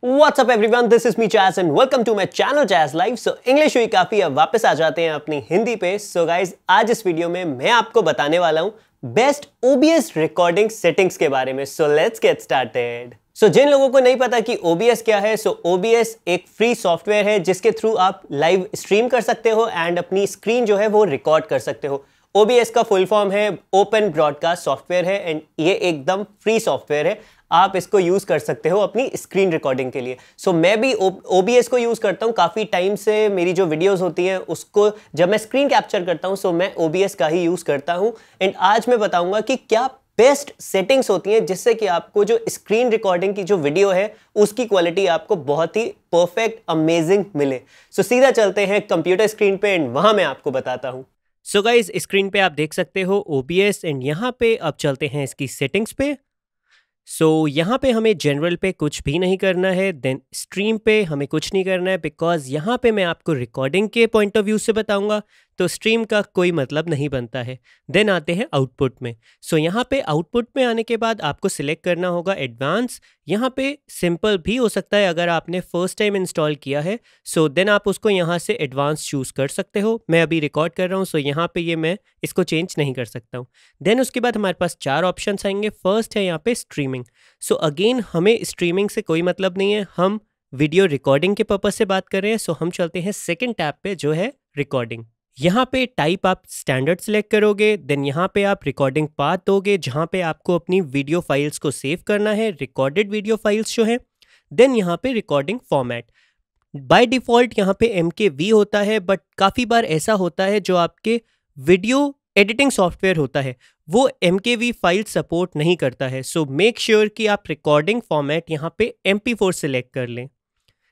What's up everyone, this is me Chaz and welcome to my channel Chaz Live। So English हुई काफ़ी, अब वापस आ जाते हैं अपनी हिंदी पे। सो गाइज आज इस वीडियो में मैं आपको बताने वाला हूँ बेस्ट OBS रिकॉर्डिंग सेटिंग्स के बारे में। So let's get started. So जिन लोगों को नहीं पता कि OBS क्या है, सो OBS एक फ्री सॉफ्टवेयर है जिसके थ्रू आप लाइव स्ट्रीम कर सकते हो एंड अपनी स्क्रीन जो है वो रिकॉर्ड कर सकते हो। OBS का फुल फॉर्म है ओपन ब्रॉडकास्ट सॉफ्टवेयर है एंड ये एकदम फ्री सॉफ्टवेयर है। आप इसको यूज़ कर सकते हो अपनी स्क्रीन रिकॉर्डिंग के लिए। सो मैं भी OBS को यूज़ करता हूँ काफ़ी टाइम से। मेरी जो वीडियोस होती हैं उसको जब मैं स्क्रीन कैप्चर करता हूँ सो मैं OBS का ही यूज़ करता हूँ। एंड आज मैं बताऊँगा कि क्या बेस्ट सेटिंग्स होती हैं जिससे कि आपको जो स्क्रीन रिकॉर्डिंग की जो वीडियो है उसकी क्वालिटी आपको बहुत ही परफेक्ट अमेजिंग मिले। सो सीधा चलते हैं कंप्यूटर स्क्रीन पे एंड वहाँ मैं आपको बताता हूँ। सो गाइज स्क्रीन पे आप देख सकते हो OBS एंड यहाँ पे अब चलते हैं इसकी सेटिंग्स पे। सो यहाँ पे हमें जनरल पे कुछ भी नहीं करना है, देन स्ट्रीम पे हमें कुछ नहीं करना है बिकॉज यहाँ पे मैं आपको रिकॉर्डिंग के पॉइंट ऑफ व्यू से बताऊँगा तो स्ट्रीम का कोई मतलब नहीं बनता है। देन आते हैं आउटपुट में। सो यहाँ पे आउटपुट में आने के बाद आपको सिलेक्ट करना होगा एडवांस। यहाँ पे सिंपल भी हो सकता है अगर आपने फर्स्ट टाइम इंस्टॉल किया है, सो देन आप उसको यहाँ से एडवांस चूज़ कर सकते हो। मैं अभी रिकॉर्ड कर रहा हूँ सो यहाँ पे ये मैं इसको चेंज नहीं कर सकता हूँ। देन उसके बाद हमारे पास 4 ऑप्शंस आएंगे। फर्स्ट है यहाँ पे स्ट्रीमिंग। सो अगेन हमें स्ट्रीमिंग से कोई मतलब नहीं है, हम वीडियो रिकॉर्डिंग के पर्पज से बात कर रहे हैं। सो हम चलते हैं सेकेंड टैब पे जो है रिकॉर्डिंग। यहाँ पे टाइप आप स्टैंडर्ड सेलेक्ट करोगे, देन यहाँ पे आप रिकॉर्डिंग पाथ दोगे जहाँ पे आपको अपनी वीडियो फाइल्स को सेव करना है, रिकॉर्डेड वीडियो फाइल्स जो है। देन यहाँ पे रिकॉर्डिंग फॉर्मेट बाय डिफ़ॉल्ट यहाँ पे MKV होता है, बट काफ़ी बार ऐसा होता है जो आपके वीडियो एडिटिंग सॉफ्टवेयर होता है वो MKV फाइल सपोर्ट नहीं करता है। सो मेक श्योर कि आप रिकॉर्डिंग फॉर्मेट यहाँ पे MP4 सेलेक्ट कर लें।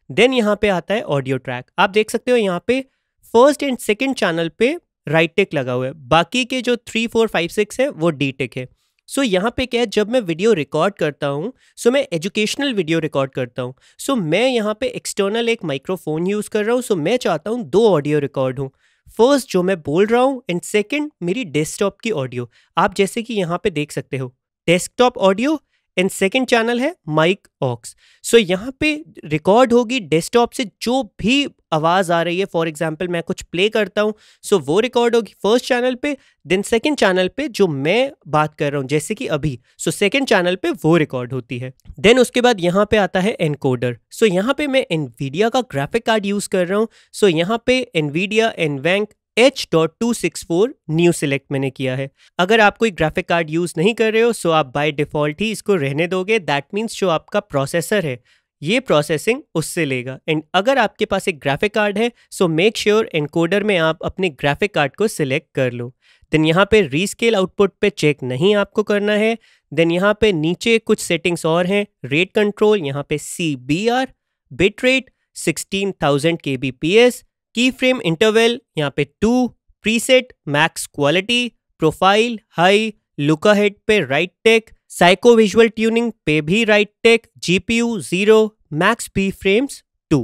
देन यहाँ पे आता है ऑडियो ट्रैक। आप देख सकते हो यहाँ पे फर्स्ट एंड सेकंड चैनल पे राइट टिक लगा हुआ है, बाकी के जो 3, 4, 5, 6 है वो D टिक है। सो यहाँ पे क्या है, जब मैं वीडियो रिकॉर्ड करता हूँ सो मैं एजुकेशनल वीडियो रिकॉर्ड करता हूँ। सो मैं यहाँ पे एक्सटर्नल एक माइक्रोफोन यूज़ कर रहा हूँ। सो मैं चाहता हूँ 2 ऑडियो रिकॉर्ड हूँ, फर्स्ट जो मैं बोल रहा हूँ एंड सेकंड मेरी डेस्कटॉप की ऑडियो। आप जैसे कि यहाँ पे देख सकते हो desktop audio and second channel है माइक ऑक्स। सो यहाँ पे रिकॉर्ड होगी डेस्कटॉप से जो भी आवाज़ आ रही है। फॉर एग्जांपल मैं कुछ प्ले करता हूँ सो वो रिकॉर्ड होगी फर्स्ट चैनल पे, देन सेकंड चैनल पे जो मैं बात कर रहा हूँ जैसे कि अभी, सो सेकंड चैनल पे वो रिकॉर्ड होती है। देन उसके बाद यहाँ पे आता है एनकोडर। सो यहाँ पे मैं एनवीडिया का ग्राफिक कार्ड यूज़ कर रहा हूँ। सो यहाँ पे एनवीडिया एनवैंक H.264 न्यू सिलेक्ट मैंने किया है। अगर आप कोई ग्राफिक कार्ड यूज़ नहीं कर रहे हो सो आप बाय डिफ़ॉल्ट ही इसको रहने दोगे। दैट मीन्स जो आपका प्रोसेसर है ये प्रोसेसिंग उससे लेगा। एंड अगर आपके पास एक ग्राफिक कार्ड है सो मेक श्योर एनकोडर में आप अपने ग्राफिक कार्ड को सिलेक्ट कर लो। देन यहाँ पे रीस्केल आउटपुट पे चेक नहीं आपको करना है। देन यहाँ पे नीचे कुछ सेटिंग्स और हैं, रेट कंट्रोल, यहाँ पे CBR, बिट रेट 16,000 kbps, की फ्रेम इंटरवल यहाँ पे 2, preset, max quality, profile high, look ahead पे right tick, psycho visual tuning पे भी right tick, GPU 0, max B frames 2।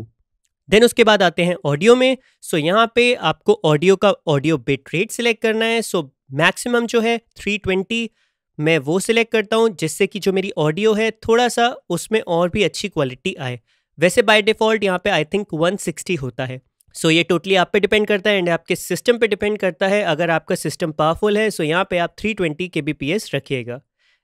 Then उसके बाद आते हैं ऑडियो में। सो यहाँ पे आपको ऑडियो का ऑडियो बिट रेट सिलेक्ट करना है। सो मैक्सिमम जो है 320 मैं वो सिलेक्ट करता हूँ जिससे कि जो मेरी ऑडियो है थोड़ा सा उसमें और भी अच्छी क्वालिटी आए। वैसे बाय डिफ़ॉल्ट यहाँ पे आई थिंक 160 होता है। सो ये टोटली आप पे डिपेंड करता है एंड आपके सिस्टम पे डिपेंड करता है। अगर आपका सिस्टम पावरफुल है सो यहाँ पे आप 320 kbps रखिएगा।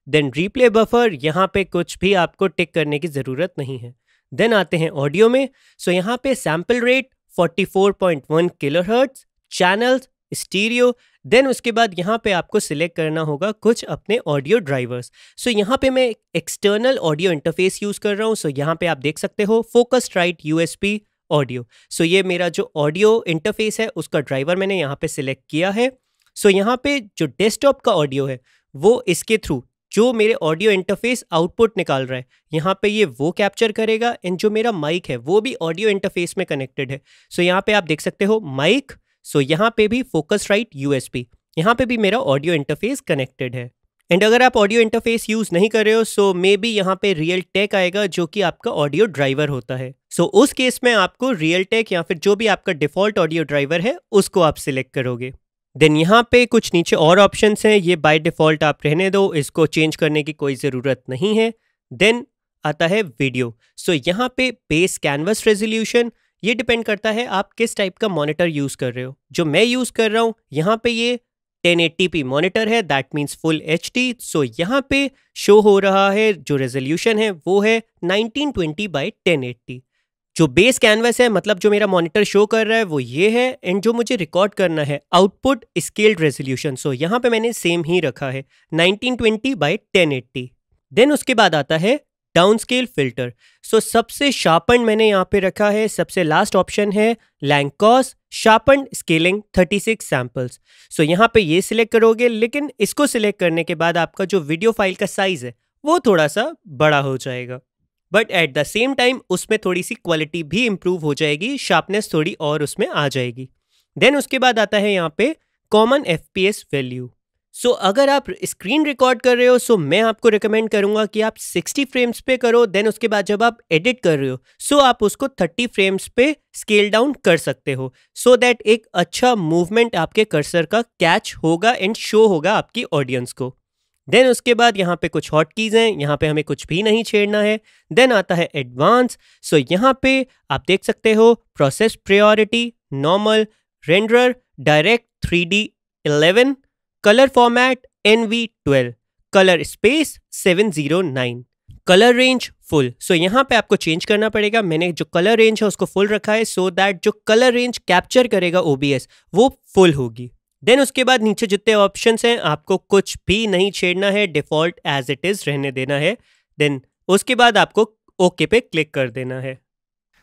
देन रीप्ले बफर, यहाँ पे कुछ भी आपको टिक करने की ज़रूरत नहीं है। देन आते हैं ऑडियो में। सो यहाँ पे sample rate 44.1 kilohertz, channels stereo. Then उसके बाद यहाँ पे आपको सिलेक्ट करना होगा कुछ अपने ऑडियो ड्राइवर्स। सो यहाँ पे मैं एक्सटर्नल ऑडियो इंटरफेस यूज़ कर रहा हूँ। सो यहाँ पे आप देख सकते हो फोकस्ड राइट USB ऑडियो। सो ये मेरा जो ऑडियो इंटरफेस है उसका ड्राइवर मैंने यहाँ पे सिलेक्ट किया है। सो यहाँ पे जो डेस्कटॉप का ऑडियो है वो इसके थ्रू जो मेरे ऑडियो इंटरफेस आउटपुट निकाल रहा है यहाँ पे ये वो कैप्चर करेगा एंड जो मेरा माइक है वो भी ऑडियो इंटरफेस में कनेक्टेड है। सो यहाँ पे आप देख सकते हो माइक। सो यहाँ पे भी फोकस राइट USB, यहाँ पे भी मेरा ऑडियो इंटरफेस कनेक्टेड है। एंड अगर आप ऑडियो इंटरफेस यूज़ नहीं कर रहे हो सो मे बी यहाँ पे रियल टेक आएगा जो कि आपका ऑडियो ड्राइवर होता है। सो उस केस में आपको रियल टेक या फिर जो भी आपका डिफ़ॉल्ट ऑडियो ड्राइवर है उसको आप सिलेक्ट करोगे। देन यहाँ पे कुछ नीचे और ऑप्शंस हैं, ये बाय डिफ़ॉल्ट आप रहने दो, इसको चेंज करने की कोई ज़रूरत नहीं है। देन आता है वीडियो। सो यहाँ पे बेस कैनवस रेजोल्यूशन, ये डिपेंड करता है आप किस टाइप का मॉनिटर यूज़ कर रहे हो। जो मैं यूज़ कर रहा हूँ यहाँ पे ये 1080p मॉनिटर है, दैट मीन्स फुल HD। सो यहाँ पे शो हो रहा है जो रेजोल्यूशन है वो है 1920x1080। जो बेस कैनवस है, मतलब जो मेरा मॉनिटर शो कर रहा है वो ये है, एंड जो मुझे रिकॉर्ड करना है आउटपुट स्केल्ड रेजोल्यूशन, सो यहाँ पे मैंने सेम ही रखा है 1920x1080। देन उसके बाद आता है डाउन स्केल फिल्टर। सो सबसे शार्पन मैंने यहाँ पे रखा है, सबसे लास्ट ऑप्शन है लैंकॉस शार्पन स्केलिंग 36 सैम्पल्स। सो यहाँ पे ये सिलेक्ट करोगे, लेकिन इसको सिलेक्ट करने के बाद आपका जो वीडियो फाइल का साइज है वो थोड़ा सा बड़ा हो जाएगा, but at the same time उसमें थोड़ी सी क्वालिटी भी इंप्रूव हो जाएगी, शार्पनेस थोड़ी और उसमें आ जाएगी। देन उसके बाद आता है यहाँ पे कॉमन FPS वैल्यू। सो अगर आप स्क्रीन रिकॉर्ड कर रहे हो, सो मैं आपको रिकमेंड करूंगा कि आप 60 फ्रेम्स पे करो। देन उसके बाद जब आप एडिट कर रहे हो, सो आप उसको 30 फ्रेम्स पे स्केल डाउन कर सकते हो, सो दैट एक अच्छा मूवमेंट आपके कर्सर का कैच होगा एंड शो होगा आपकी ऑडियंस को। देन उसके बाद यहाँ पे कुछ हॉट कीज हैं, यहाँ पे हमें कुछ भी नहीं छेड़ना है। देन आता है एडवांस। सो यहाँ पे आप देख सकते हो process priority, normal, renderer, direct 3D11, colour format NV12, colour space 709, colour range full. So यहाँ पे आपको चेंज करना पड़ेगा। मैंने जो कलर रेंज है उसको फुल रखा है, सो दैट जो कलर रेंज कैप्चर करेगा OBS वो फुल होगी। देन उसके बाद नीचे जितने ऑप्शंस हैं आपको कुछ भी नहीं छेड़ना है, डिफॉल्ट एज इट इज रहने देना है। देन उसके बाद आपको ओके पे क्लिक कर देना है।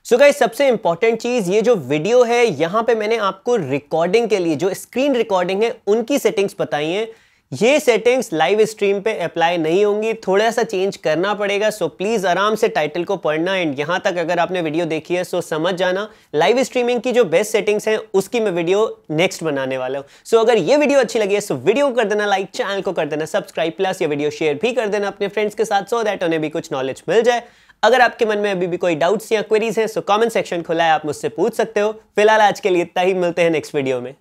सो गाइस, सबसे इंपॉर्टेंट चीज, ये जो वीडियो है यहाँ पे मैंने आपको रिकॉर्डिंग के लिए जो स्क्रीन रिकॉर्डिंग है उनकी सेटिंग्स बताई हैं। ये सेटिंग्स लाइव स्ट्रीम पे अप्लाई नहीं होंगी, थोड़ा सा चेंज करना पड़ेगा। सो प्लीज आराम से टाइटल को पढ़ना, एंड यहाँ तक अगर आपने वीडियो देखी है सो समझ जाना लाइव स्ट्रीमिंग की जो बेस्ट सेटिंग्स हैं उसकी मैं वीडियो नेक्स्ट बनाने वाला हूँ। सो अगर ये वीडियो अच्छी लगी है सो वीडियो को कर देना लाइक, चैनल को कर देना सब्सक्राइब, प्लस ये वीडियो शेयर भी कर देना अपने फ्रेंड्स के साथ, सो दैट उन्हें भी कुछ नॉलेज मिल जाए। अगर आपके मन में अभी भी कोई डाउट्स या क्वेरीज हैं सो कमेंट सेक्शन खुला है, आप मुझसे पूछ सकते हो। फिलहाल आज के लिए इतना ही, मिलते हैं नेक्स्ट वीडियो में।